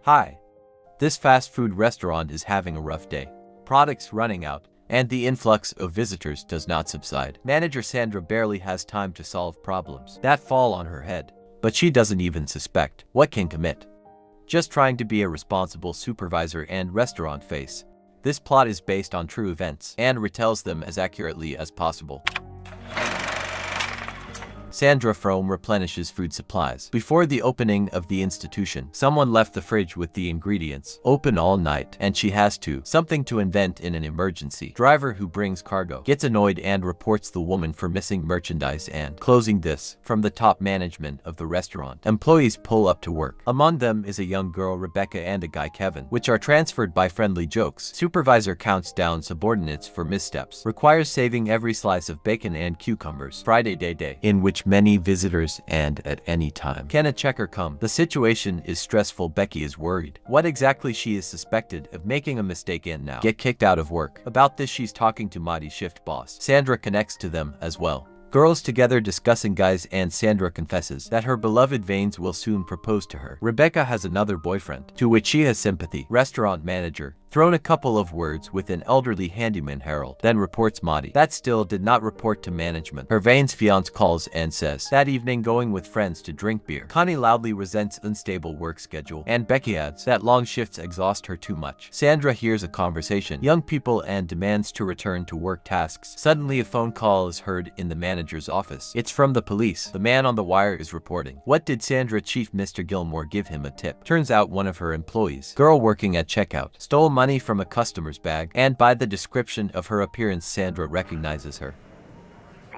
Hi. This fast food restaurant is having a rough day. Products running out, and the influx of visitors does not subside. Manager Sandra barely has time to solve problems that fall on her head, but she doesn't even suspect what can commit. Just trying to be a responsible supervisor and restaurant face. This plot is based on true events and retells them as accurately as possible. Sandra Frome replenishes food supplies. Before the opening of the institution, someone left the fridge with the ingredients open all night, and she has something to invent in an emergency. Driver who brings cargo gets annoyed and reports the woman for missing merchandise and closing this from the top management of the restaurant. Employees pull up to work. Among them is a young girl Rebecca and a guy Kevin, which are transferred by friendly jokes. Supervisor counts down subordinates for missteps. Requires saving every slice of bacon and cucumbers. Friday day, in which many visitors and at any time. Can a checker come? The situation is stressful. Becky is worried. What exactly she is suspected of making a mistake in now. Get kicked out of work. About this she's talking to Marty's shift boss. Sandra connects to them as well. Girls together discussing guys, and Sandra confesses that her beloved Vanes will soon propose to her. Rebecca has another boyfriend, to which she has sympathy. Restaurant manager thrown a couple of words with an elderly handyman Harold, then reports Marty. That still did not report to management. Her Vane's fiance calls and says that evening going with friends to drink beer. Connie loudly resents unstable work schedule, and Becky adds that long shifts exhaust her too much. Sandra hears a conversation, young people, and demands to return to work tasks. Suddenly a phone call is heard in the manager's office. It's from the police. The man on the wire is reporting. What did Sandra Chief Mr. Gilmore give him a tip? Turns out one of her employees, girl working at checkout, stole money from a customer's bag, and by the description of her appearance Sandra recognizes her.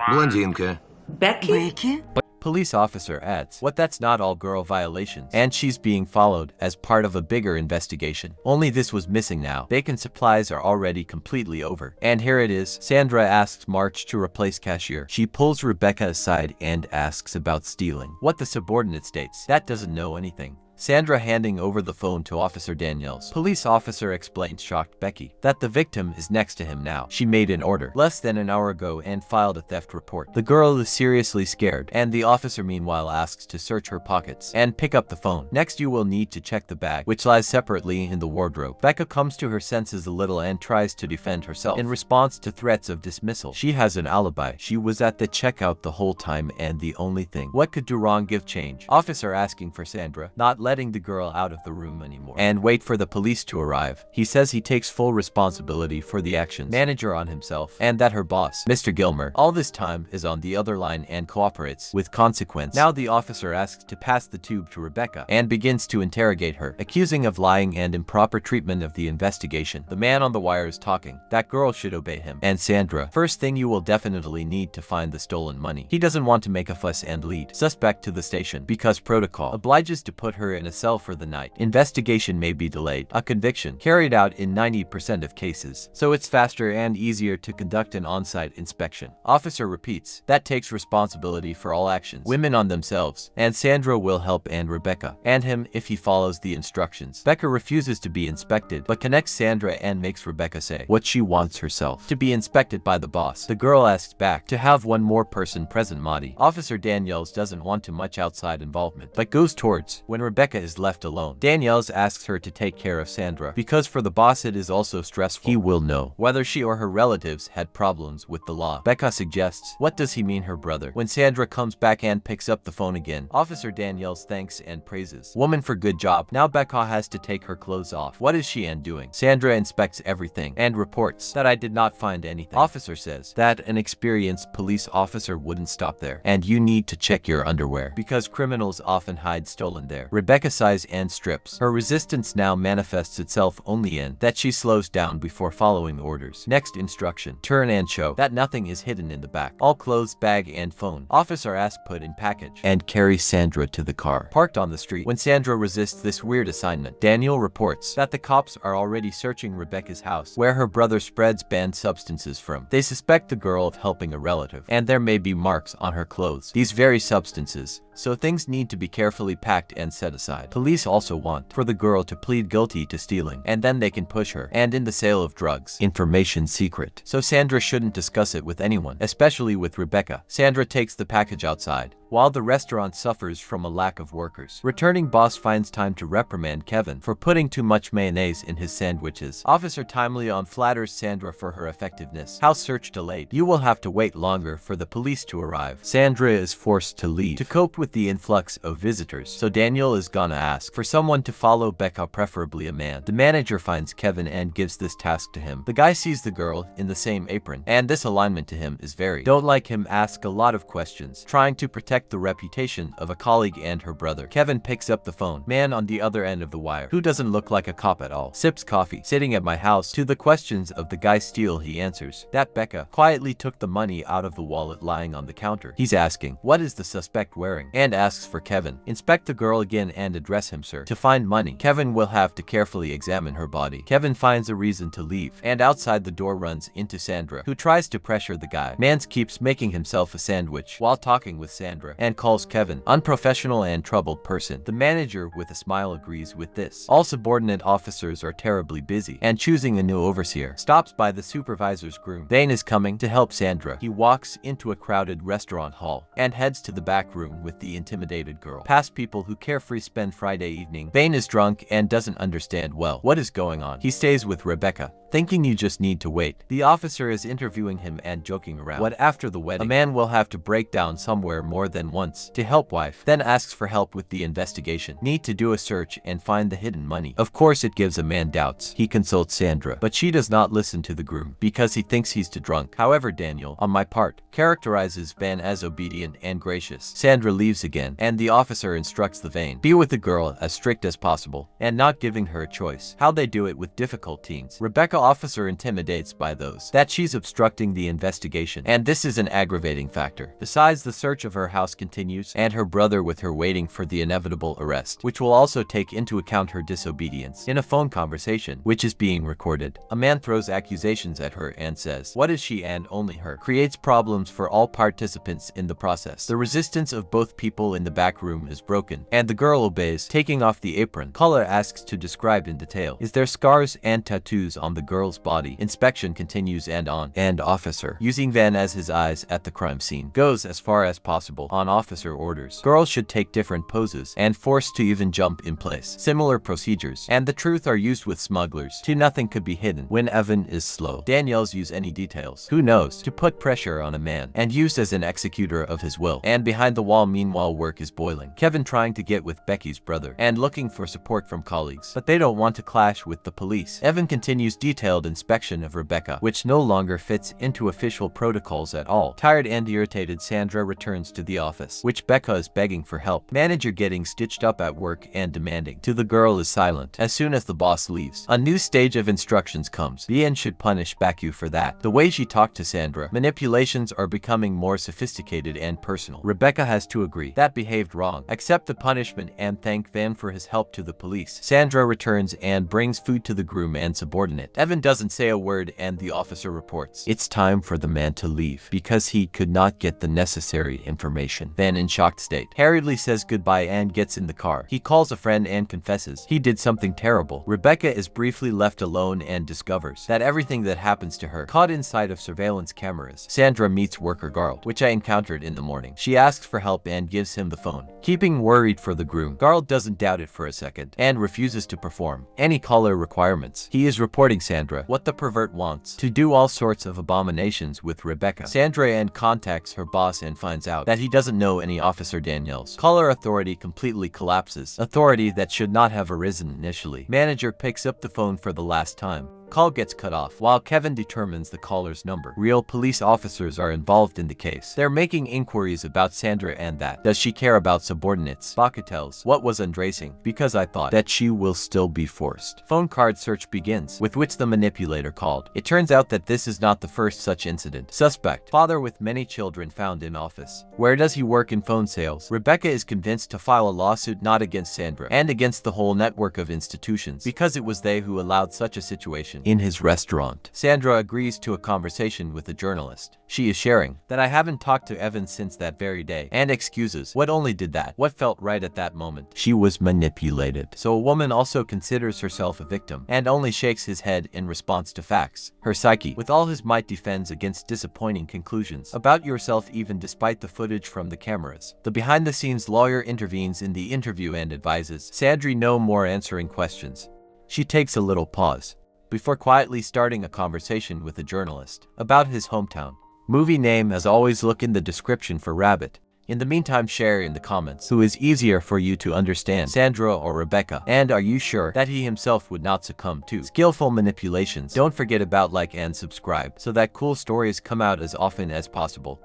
Блондинка. Becky? Police officer adds, what, that's not all girl violations, and she's being followed as part of a bigger investigation. Only this was missing now. Bacon supplies are already completely over. And here it is. Sandra asks March to replace cashier. She pulls Rebecca aside and asks about stealing. What the subordinate states that doesn't know anything. Sandra handing over the phone to Officer Daniels. Police officer explains shocked Becky that the victim is next to him now. She made an order less than an hour ago and filed a theft report. The girl is seriously scared, and the officer meanwhile asks to search her pockets and pick up the phone. Next you will need to check the bag, which lies separately in the wardrobe. Becca comes to her senses a little and tries to defend herself. In response to threats of dismissal, she has an alibi. She was at the checkout the whole time, and the only thing what could do wrong give change. Officer asking for Sandra not letting the girl out of the room anymore and wait for the police to arrive. He says he takes full responsibility for the actions manager on himself, and that her boss, Mr. Gilmer, all this time is on the other line and cooperates with consequence. Now the officer asks to pass the tube to Rebecca and begins to interrogate her, accusing of lying and improper treatment of the investigation. The man on the wire is talking. That girl should obey him. And Sandra, first thing you will definitely need to find the stolen money. He doesn't want to make a fuss and lead suspect to the station because protocol obliges to put her in a cell for the night. Investigation may be delayed. A conviction carried out in 90% of cases, so it's faster and easier to conduct an on-site inspection. Officer repeats that takes responsibility for all actions, women on themselves, and Sandra will help and Rebecca and him if he follows the instructions. Becca refuses to be inspected but connects Sandra and makes Rebecca say what she wants herself, to be inspected by the boss. The girl asks back to have one more person present, Marty. Officer Daniels doesn't want too much outside involvement but goes towards when Rebecca is left alone. Daniels asks her to take care of Sandra because for the boss it is also stressful. He will know whether she or her relatives had problems with the law. Becca suggests, what does he mean her brother? When Sandra comes back and picks up the phone again, Officer Daniels thanks and praises woman for good job. Now Becca has to take her clothes off. What is she doing? Sandra inspects everything and reports that I did not find anything. Officer says that an experienced police officer wouldn't stop there, and you need to check your underwear because criminals often hide stolen there. Rebecca sighs and strips. Her resistance now manifests itself only in that she slows down before following orders. Next instruction, turn and show that nothing is hidden in the back. All clothes, bag, and phone. Officer asks put in package and carry Sandra to the car parked on the street. When Sandra resists this weird assignment, Daniel reports that the cops are already searching Rebecca's house where her brother spreads banned substances from. They suspect the girl of helping a relative, and there may be marks on her clothes. These very substances so things need to be carefully packed and set aside. Police also want for the girl to plead guilty to stealing, and then they can push her and in the sale of drugs. Information secret. So Sandra shouldn't discuss it with anyone, especially with Rebecca. Sandra takes the package outside. while the restaurant suffers from a lack of workers. Returning boss finds time to reprimand Kevin for putting too much mayonnaise in his sandwiches. Officer Timely flatters Sandra for her effectiveness. House search delayed. You will have to wait longer for the police to arrive. Sandra is forced to leave to cope with the influx of visitors, so Daniel is gonna ask for someone to follow Becca, preferably a man. The manager finds Kevin and gives this task to him. The guy sees the girl in the same apron, and this alignment to him is very don't like him, ask a lot of questions, trying to protect the reputation of a colleague and her brother. Kevin picks up the phone. Man on the other end of the wire, who doesn't look like a cop at all, sips coffee. Sitting at my house. To the questions of the guy steal, he answers that Becca quietly took the money out of the wallet lying on the counter. He's asking, what is the suspect wearing? And asks for Kevin. Inspect the girl again and address him, sir. To find money, Kevin will have to carefully examine her body. Kevin finds a reason to leave, and outside the door runs into Sandra, who tries to pressure the guy. Mans keeps making himself a sandwich while talking with Sandra, and calls Kevin unprofessional and troubled person. The manager with a smile agrees with this. All subordinate officers are terribly busy, and choosing a new overseer stops by the supervisor's groom. Vane is coming to help Sandra. He walks into a crowded restaurant hall and heads to the back room with the intimidated girl. Past people who carefree spend Friday evening. Vane is drunk and doesn't understand well what is going on. He stays with Rebecca, thinking you just need to wait. The officer is interviewing him and joking around. What after the wedding? A man will have to break down somewhere more than once to help wife, then asks for help with the investigation. Need to do a search and find the hidden money. Of course it gives a man doubts. He consults Sandra, but she does not listen to the groom because he thinks he's too drunk. However, Daniel, on my part, characterizes Van as obedient and gracious. Sandra leaves again, and the officer instructs the Vane, be with the girl as strict as possible, and not giving her a choice. How they do it with difficult teens. Rebecca officer intimidates by those that she's obstructing the investigation, and this is an aggravating factor. Besides, the search of her house continues, and her brother with her waiting for the inevitable arrest, which will also take into account her disobedience. In a phone conversation, which is being recorded, a man throws accusations at her and says, what is she and only her, creates problems for all participants in the process. The resistance of both people in the back room is broken, and the girl obeys, taking off the apron. Caller asks to describe in detail. Is there scars and tattoos on the girl's body? Inspection continues and on. And officer, using Van as his eyes at the crime scene, goes as far as possible on officer orders. Girls should take different poses and forced to even jump in place. Similar procedures and the truth are used with smugglers. To nothing could be hidden when Evan is slow. Danielle's use any details. Who knows? To put pressure on a man and used as an executor of his will. And behind the wall, meanwhile, work is boiling. Kevin trying to get with Becky's brother and looking for support from colleagues, but they don't want to clash with the police. Evan continues detailed inspection of Rebecca, which no longer fits into official protocols at all. Tired and irritated, Sandra returns to the office, which Becca is begging for help. Manager getting stitched up at work and demanding. To the girl is silent. As soon as the boss leaves, a new stage of instructions comes. Bien should punish Baku for that. The way she talked to Sandra, manipulations are becoming more sophisticated and personal. Rebecca has to agree that behaved wrong, accept the punishment, and thank Van for his help to the police. Sandra returns and brings food to the groom and subordinate. Evan doesn't say a word and the officer reports. It's time for the man to leave because he could not get the necessary information. Van, in shocked state, hurriedly says goodbye and gets in the car. He calls a friend and confesses he did something terrible. Rebecca is briefly left alone and discovers that everything that happens to her caught inside of surveillance cameras. Sandra meets worker Garl, which I encountered in the morning. She asks for help and gives him the phone. Keeping worried for the groom, Garl doesn't doubt it for a second and refuses to perform any caller requirements. He is reporting Sandra what the pervert wants to do all sorts of abominations with Rebecca. Sandra and contacts her boss and finds out that he doesn't know any officer. Danielle's caller authority completely collapses, authority that should not have arisen initially. Manager picks up the phone for the last time. Call gets cut off while Kevin determines the caller's number. Real police officers are involved in the case. They're making inquiries about Sandra and that. Does she care about subordinates? Baku tells, what was undressing? Because I thought that she will still be forced. Phone card search begins, with which the manipulator called. It turns out that this is not the first such incident. Suspect, father with many children found in office. Where does he work? In phone sales. Rebecca is convinced to file a lawsuit not against Sandra and against the whole network of institutions because it was they who allowed such a situation. in his restaurant. Sandra agrees to a conversation with the journalist. She is sharing that I haven't talked to Evan since that very day, and excuses what only did that, what felt right at that moment. She was manipulated. So a woman also considers herself a victim and only shakes his head in response to facts. Her psyche, with all his might, defends against disappointing conclusions about yourself even despite the footage from the cameras. The behind-the-scenes lawyer intervenes in the interview and advises Sandra no more answering questions. She takes a little pause before quietly starting a conversation with the journalist about his hometown. Movie name as always, look in the description for Rabbit. In the meantime, share in the comments who is easier for you to understand, Sandra or Rebecca, and are you sure that he himself would not succumb to skillful manipulations? Don't forget about like and subscribe so that cool stories come out as often as possible.